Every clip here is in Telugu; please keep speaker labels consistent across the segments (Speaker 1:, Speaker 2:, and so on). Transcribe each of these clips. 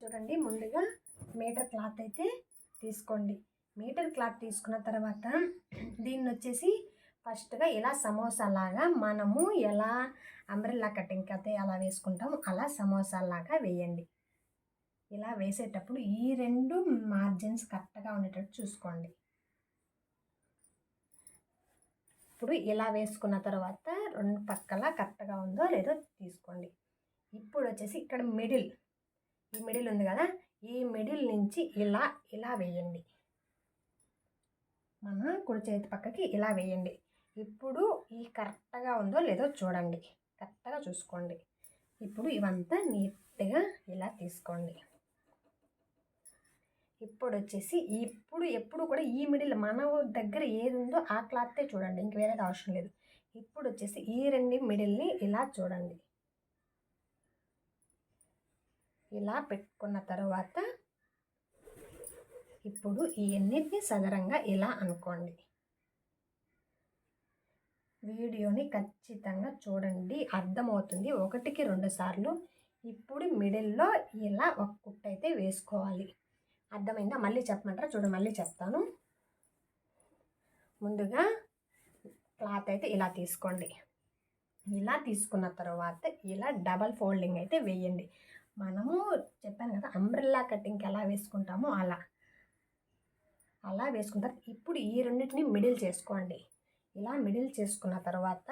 Speaker 1: చూడండి, ముందుగా మీటర్ క్లాత్ అయితే తీసుకోండి. మీటర్ క్లాత్ తీసుకున్న తర్వాత దీన్ని వచ్చేసి ఫస్ట్గా ఇలా సమోసాలాగా మనము ఎలా అంబ్రెల్లా కటింగ్ అయితే అలా వేసుకుంటాము అలా సమోసాలాగా వేయండి. ఇలా వేసేటప్పుడు ఈ రెండు మార్జిన్స్ కరెక్ట్గా ఉండేటట్టు చూసుకోండి. ఇప్పుడు ఇలా వేసుకున్న తర్వాత రెండు పక్కల కరెక్ట్గా ఉందో లేదో తీసుకోండి. ఇప్పుడు వచ్చేసి ఇక్కడ ఈ మిడిల్ ఉంది కదా, ఈ మిడిల్ నుంచి ఇలా ఇలా వేయండి. మన కుడి చేతి పక్కకి ఇలా వేయండి. ఇప్పుడు ఈ కరెక్ట్గా ఉందో లేదో చూడండి, కరెక్ట్గా చూసుకోండి. ఇప్పుడు ఇవంతా నీట్గా ఇలా తీసుకోండి. ఇప్పుడు వచ్చేసి ఎప్పుడు కూడా ఈ మిడిల్ మన దగ్గర ఏది ఉందో ఆ క్లాత్తే చూడండి, ఇంక వేరేది అవసరం లేదు. ఇప్పుడు వచ్చేసి ఈ రెండు మిడిల్ని ఇలా చూడండి. ఇలా పెట్టుకున్న తర్వాత ఇప్పుడు ఈ ఎన్నిటిని సదరంగా ఇలా అనుకోండి. వీడియోని ఖచ్చితంగా చూడండి, అర్థమవుతుంది. 1కి 2 సార్లు. ఇప్పుడు మిడిల్లో ఇలా ఒక కుట్టు అయితే వేసుకోవాలి. అర్థమైందా? మళ్ళీ చెప్పమంటారా? చూడండి, మళ్ళీ చెప్తాను. ముందుగా క్లాత్ అయితే ఇలా తీసుకోండి. ఇలా తీసుకున్న తర్వాత ఇలా డబల్ ఫోల్డింగ్ అయితే వేయండి. మనము చెప్పాను కదా, అంబ్రెల్లా కటింగ్కి ఎలా వేసుకుంటామో అలా వేసుకుంటారు. ఇప్పుడు ఈ రెండింటిని మిడిల్ చేసుకోండి. ఇలా మిడిల్ చేసుకున్న తర్వాత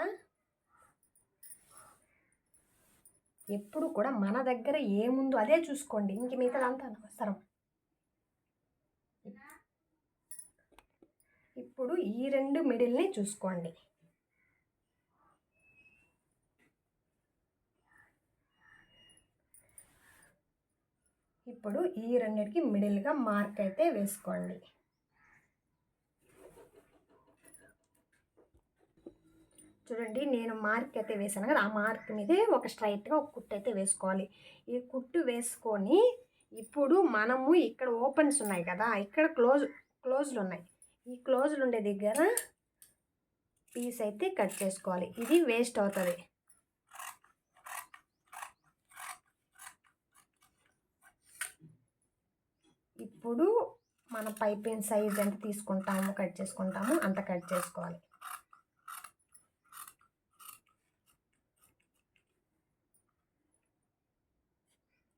Speaker 1: ఎప్పుడు కూడా మన దగ్గర ఏముందో అదే చూసుకోండి, ఇంక మిగతాదంతా అనవసరం. ఇప్పుడు ఈ రెండు మిడిల్ని చూసుకోండి. ఇప్పుడు ఈ రెండింటికి మిడిల్గా మార్క్ అయితే వేసుకోండి. చూడండి, నేను మార్క్ అయితే వేసాను కదా, ఆ మార్క్ మీదే ఒక స్ట్రైట్గా ఒక కుట్టు అయితే వేసుకోవాలి. ఈ కుట్టు వేసుకొని ఇప్పుడు మనము ఇక్కడ ఓపెన్స్ ఉన్నాయి కదా, ఇక్కడ క్లోజ్లు ఉన్నాయి. ఈ క్లోజ్లు ఉండే దగ్గర పీస్ అయితే కట్ చేసుకోవాలి. ఇది వేస్ట్ అవుతుంది. ఇప్పుడు మన పైపింగ్ సైజ్ ఎంత తీసుకుంటాము కట్ చేసుకుంటాము అంత కట్ చేసుకోవాలి.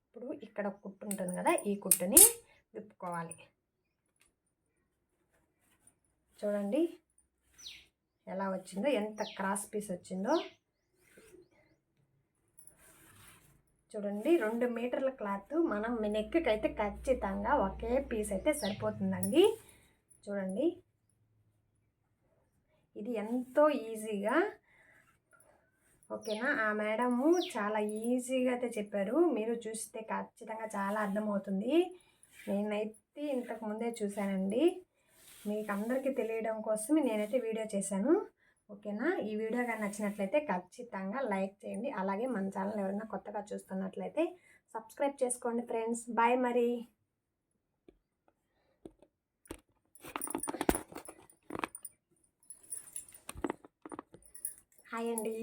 Speaker 1: ఇప్పుడు ఇక్కడ కుట్టు ఉంటుంది కదా, ఈ కుట్టుని విప్పుకోవాలి. చూడండి ఎలా వచ్చిందో, ఎంత క్రాస్ పీస్ వచ్చిందో చూడండి. 2 మీటర్ల క్లాత్ మనం నెక్కి అయితే ఖచ్చితంగా ఒకే పీస్ అయితే సరిపోతుందండి. చూడండి, ఇది ఎంతో ఈజీగా, ఓకేనా? ఆ మేడము చాలా ఈజీగా అయితే చెప్పారు. మీరు చూస్తే ఖచ్చితంగా చాలా అర్థమవుతుంది. నేనైతే ఇంతకు ముందే చూశానండి. మీకు అందరికీ తెలియడం కోసం నేనైతే వీడియో చేశాను, ఓకేనా? ఈ వీడియో కానీ నచ్చినట్లయితే ఖచ్చితంగా లైక్ చేయండి. అలాగే మన ఛానల్ ఎవరైనా కొత్తగా చూస్తున్నట్లయితే సబ్స్క్రైబ్ చేసుకోండి ఫ్రెండ్స్. బాయ్ మరి. హాయ్ అండి.